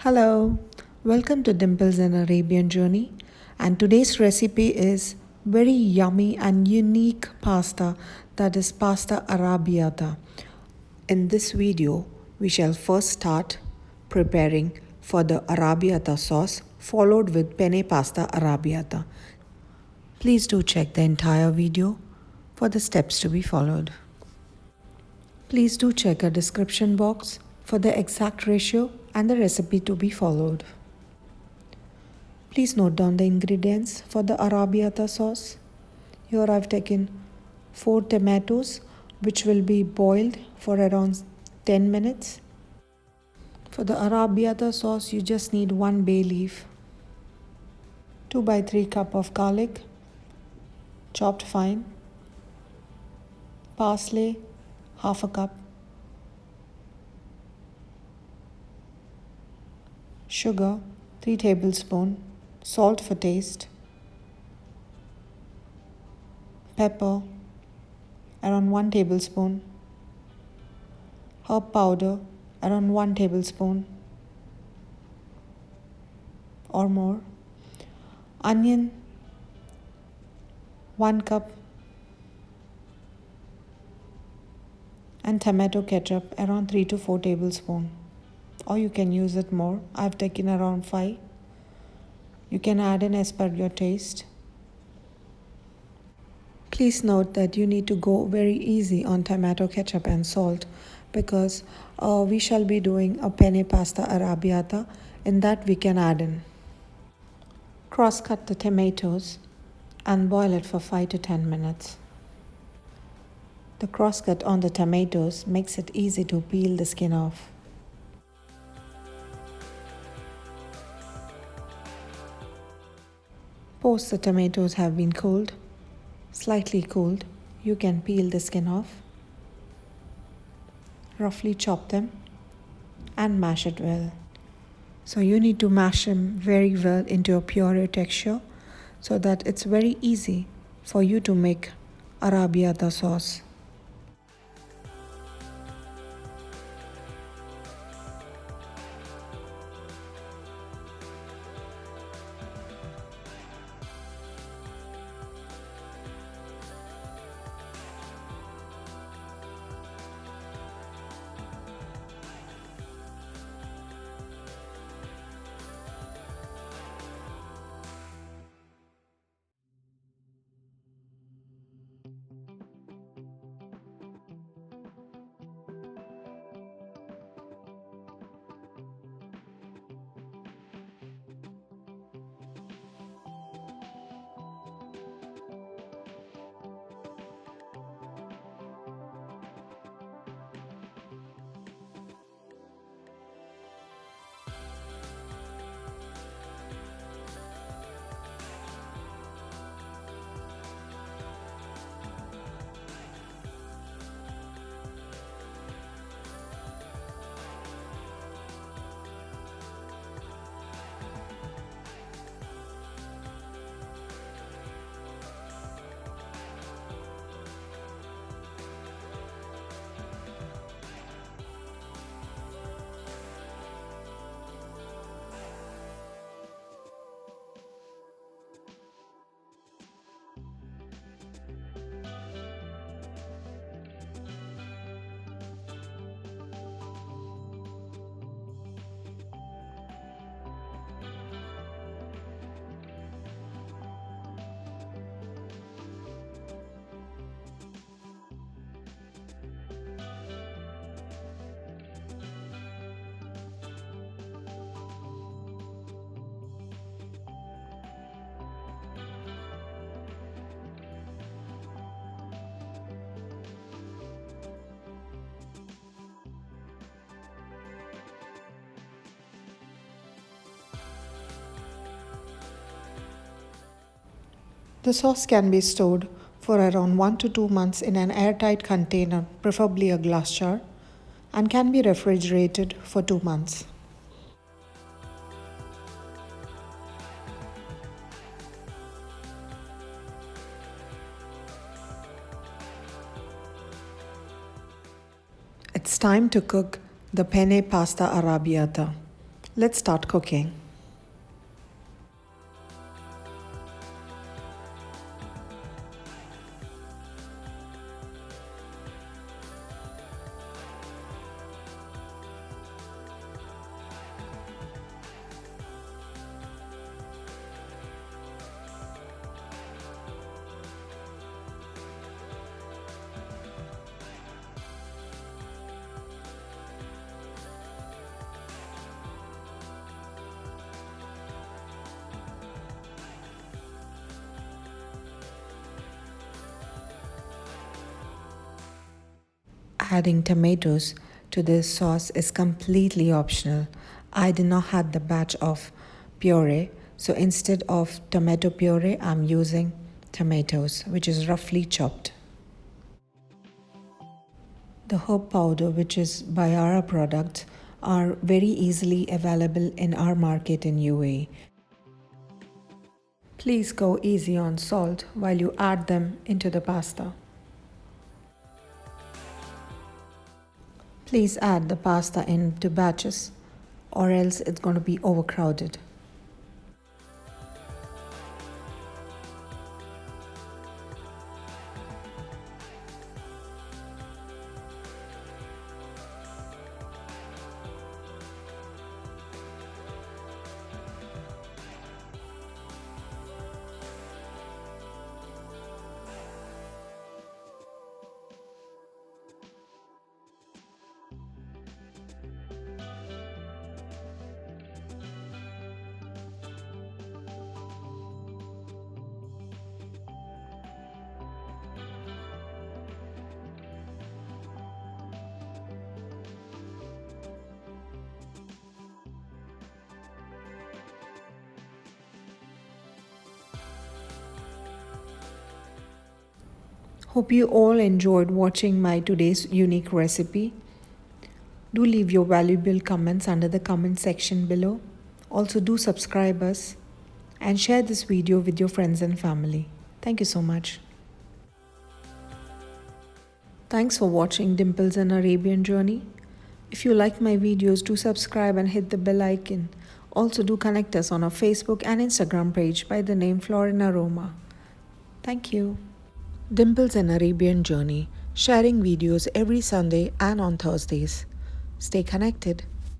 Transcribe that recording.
Hello, welcome to Dimple's and Arabian journey. And today's recipe is very yummy and unique pasta, that is pasta arrabbiata. In this video, we shall first start preparing for the arrabbiata sauce, followed with penne pasta arrabbiata. Please do check the entire video for the steps to be followed. Please do check a description box for the exact ratio and the recipe to be followed. Please note down the ingredients for the arrabbiata sauce. Here I've taken 4 tomatoes which will be boiled for around 10 minutes. For the arrabbiata sauce you just need 1 bay leaf, 2 by 3 cup of garlic chopped fine, parsley half a cup, sugar 3 tablespoons, salt for taste, pepper around 1 tablespoon, herb powder around 1 tablespoon or more, onion 1 cup, and tomato ketchup around 3 to 4 tablespoons, or you can use it more. I've taken around 5. You can add in as per your taste. Please note that you need to go very easy on tomato ketchup and salt because we shall be doing a penne pasta arrabbiata. In that we can add in. Cross cut the tomatoes and boil it for 5 to 10 minutes. The cross cut on the tomatoes makes it easy to peel the skin off. Post the tomatoes have been cooled, slightly cooled, you can peel the skin off. Roughly chop them and mash it well. So you need to mash them very well into a puree texture so that it's very easy for you to make arrabbiata sauce. The sauce can be stored for around 1 to 2 months in an airtight container, preferably a glass jar, and can be refrigerated for 2 months. It's time to cook the penne pasta arrabbiata. Let's start cooking. Adding tomatoes to this sauce is completely optional. I did not have the batch of puree, so instead of tomato puree, I'm using tomatoes, which is roughly chopped. The herb powder, which is by our product, are very easily available in our market in UAE. Please go easy on salt while you add them into the pasta. Please add the pasta into batches or else it's going to be overcrowded. Hope you all enjoyed watching my today's unique recipe. Do leave your valuable comments under the comment section below. Also do subscribe us and share this video with your friends and family. Thank you so much. Thanks for watching Dimple's and Arabian Journey. If you like my videos, do subscribe and hit the bell icon. Also do connect us on our Facebook and Instagram page by the name flouraroma. Thank you. Dimple's and Arabian Journey, sharing videos every Sunday and on Thursdays. Stay connected.